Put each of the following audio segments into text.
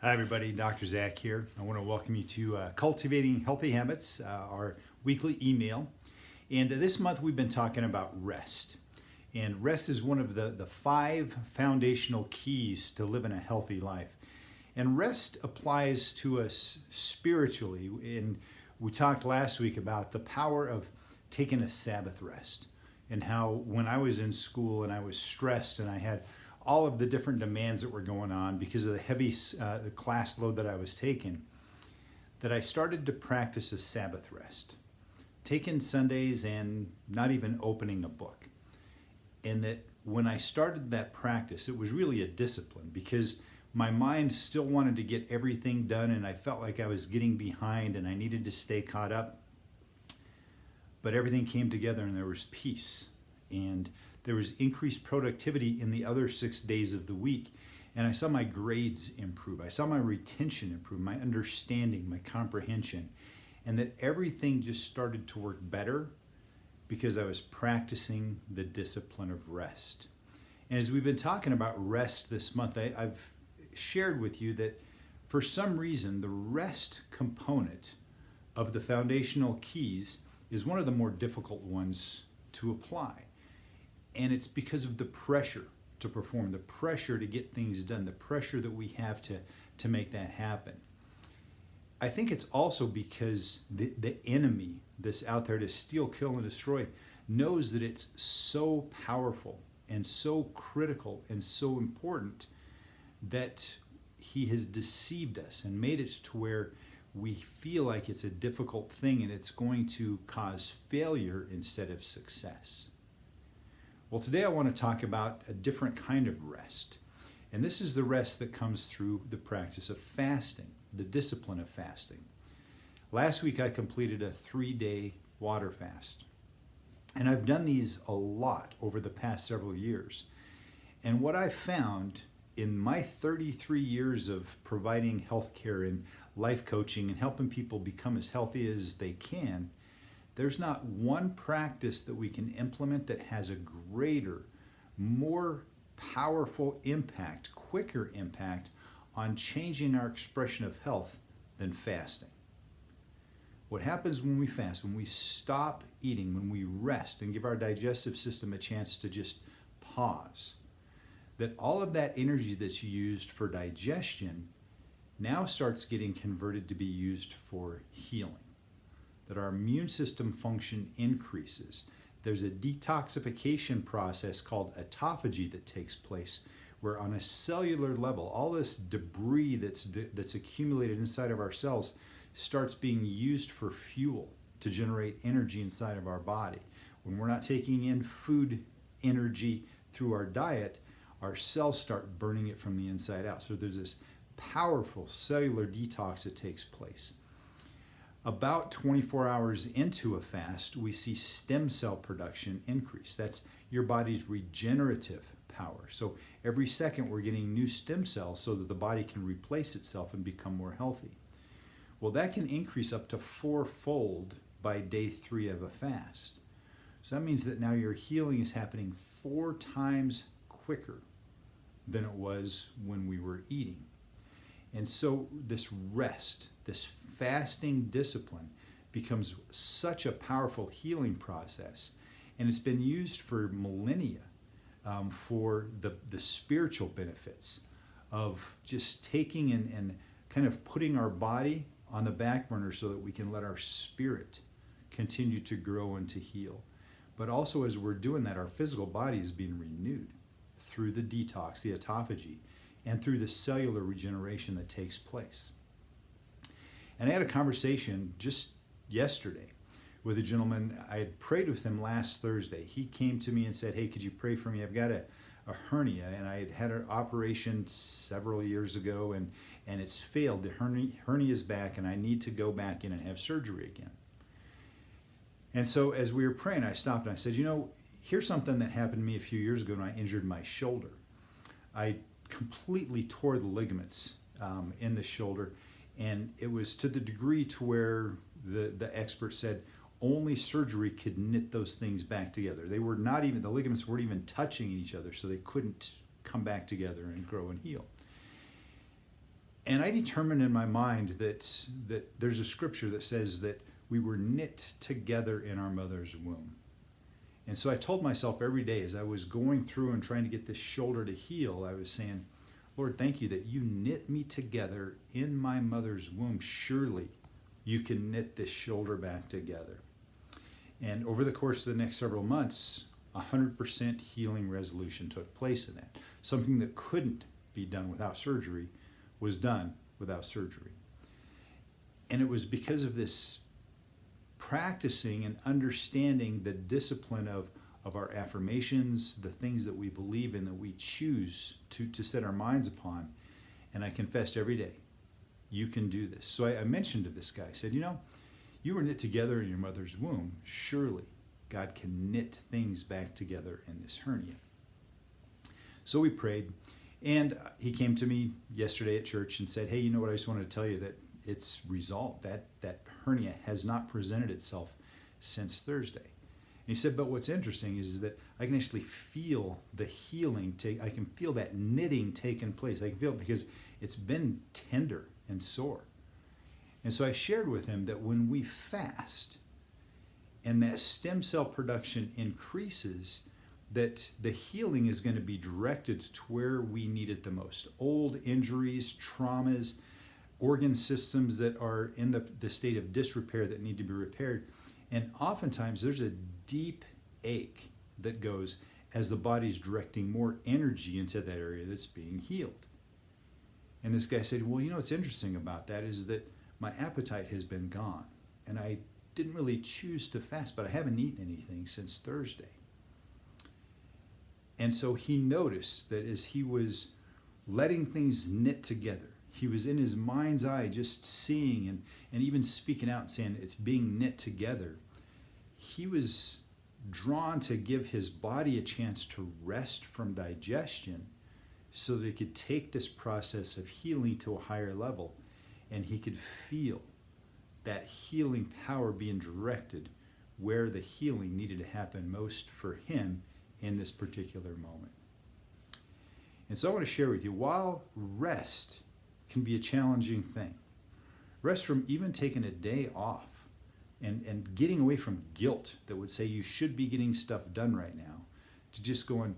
Hi everybody, Dr. Zach here. I want to welcome you to Cultivating Healthy Habits, our weekly email. And this month we've been talking about rest. And rest is one of the 5 foundational keys to living a healthy life. And rest applies to us spiritually. And we talked last week about the power of taking a Sabbath rest and how when I was in school and I was stressed and I had all of the different demands that were going on because of the heavy class load that I was taking, that I started to practice a Sabbath rest, taking Sundays and not even opening a book. And that when I started that practice, it was really a discipline because my mind still wanted to get everything done and I felt like I was getting behind and I needed to stay caught up. But everything came together and there was peace. And there was increased productivity in the other 6 days of the week. And I saw my grades improve. I saw my retention improve, my understanding, my comprehension. And that everything just started to work better because I was practicing the discipline of rest. And as we've been talking about rest this month, I've shared with you that for some reason, the rest component of the foundational keys is one of the more difficult ones to apply. And it's because of the pressure to perform, the pressure to get things done, the pressure that we have to make that happen. I think it's also because the enemy that's out there to steal, kill, and destroy knows that it's so powerful and so critical and so important that he has deceived us and made it to where we feel like it's a difficult thing and it's going to cause failure instead of success. Well, today I want to talk about a different kind of rest. And this is the rest that comes through the practice of fasting, the discipline of fasting. Last week I completed a 3-day water fast. And I've done these a lot over the past several years. And what I found in my 33 years of providing healthcare and life coaching and helping people become as healthy as they can, there's not one practice that we can implement that has a greater, more powerful impact, quicker impact on changing our expression of health than fasting. What happens when we fast, when we stop eating, when we rest and give our digestive system a chance to just pause, that all of that energy that's used for digestion now starts getting converted to be used for healing. That our immune system function increases. There's a detoxification process called autophagy that takes place where on a cellular level, all this debris that's accumulated inside of our cells starts being used for fuel to generate energy inside of our body. When we're not taking in food energy through our diet, our cells start burning it from the inside out. So there's this powerful cellular detox that takes place. About 24 hours into a fast, we see stem cell production increase. That's your body's regenerative power. So every second we're getting new stem cells so that the body can replace itself and become more healthy. Well, that can increase up to 4-fold by day 3 of a fast. So that means that now your healing is happening 4 times quicker than it was when we were eating. And so this rest, this fasting discipline becomes such a powerful healing process. And it's been used for millennia for the spiritual benefits of just taking and kind of putting our body on the back burner so that we can let our spirit continue to grow and to heal. But also as we're doing that, our physical body is being renewed through the detox, the autophagy, and through the cellular regeneration that takes place. And I had a conversation just yesterday with a gentleman. I had prayed with him last Thursday. He came to me and said, "Hey, could you pray for me? I've got a hernia, and I had an operation several years ago, and it's failed. The hernia is back, and I need to go back in and have surgery again." And so as we were praying, I stopped and I said, here's something that happened to me a few years ago when I injured my shoulder. I completely tore the ligaments in the shoulder, and it was to the degree to where the expert said only surgery could knit those things back together. They were not even, the ligaments weren't even touching each other, so they couldn't come back together and grow and heal. And I determined in my mind that there's a scripture that says that we were knit together in our mother's womb. And so I told myself every day as I was going through and trying to get this shoulder to heal, I was saying, Lord, thank you that you knit me together in my mother's womb. Surely you can knit this shoulder back together. And over the course of the next several months, 100% healing resolution took place in that. Something that couldn't be done without surgery was done without surgery. And it was because of this practicing and understanding the discipline of our affirmations, the things that we believe in, that we choose to set our minds upon. And I confessed every day, you can do this. So I mentioned to this guy, I said, you were knit together in your mother's womb. Surely God can knit things back together in this hernia. So we prayed, and he came to me yesterday at church and said, hey, you know what, I just wanted to tell you that it's resolved. That hernia has not presented itself since Thursday. And he said, but what's interesting is that I can actually feel the healing I can feel that knitting taking place. I can feel it because it's been tender and sore. And so I shared with him that when we fast and that stem cell production increases, that the healing is going to be directed to where we need it the most. Old injuries, traumas, organ systems that are in the state of disrepair that need to be repaired. And oftentimes there's a deep ache that goes as the body's directing more energy into that area that's being healed. And this guy said, well, what's interesting about that is that my appetite has been gone. And I didn't really choose to fast, but I haven't eaten anything since Thursday. And so he noticed that as he was letting things knit together, he was in his mind's eye just seeing and even speaking out and saying it's being knit together. He was drawn to give his body a chance to rest from digestion so that he could take this process of healing to a higher level, and he could feel that healing power being directed where the healing needed to happen most for him in this particular moment. And so I want to share with you, while rest can be a challenging thing, rest from even taking a day off and getting away from guilt that would say you should be getting stuff done right now, to just going,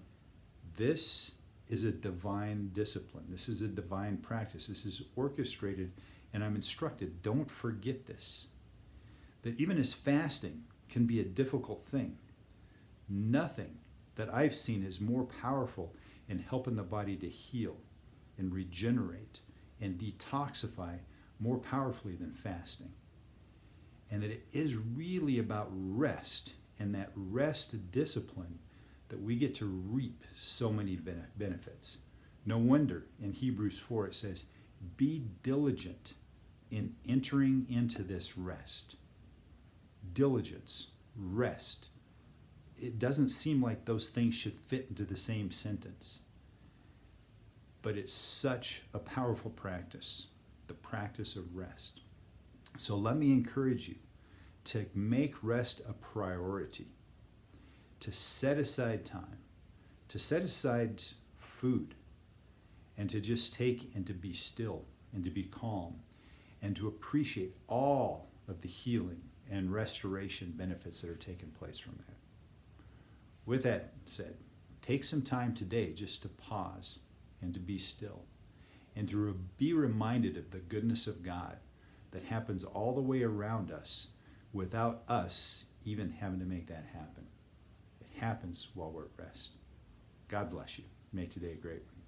this is a divine discipline. This is a divine practice. This is orchestrated, and I'm instructed, don't forget this. That even as fasting can be a difficult thing, nothing that I've seen is more powerful in helping the body to heal and regenerate and detoxify more powerfully than fasting. And that it is really about rest, and that rest discipline that we get to reap so many benefits. No wonder in Hebrews 4 it says, be diligent in entering into this rest. Diligence, rest. It doesn't seem like those things should fit into the same sentence. But it's such a powerful practice, the practice of rest. So let me encourage you to make rest a priority, to set aside time, to set aside food, and to just take and to be still and to be calm and to appreciate all of the healing and restoration benefits that are taking place from that. With that said, take some time today just to pause and to be still and to be reminded of the goodness of God that happens all the way around us without us even having to make that happen. It happens while we're at rest. God bless you. Make today a great one.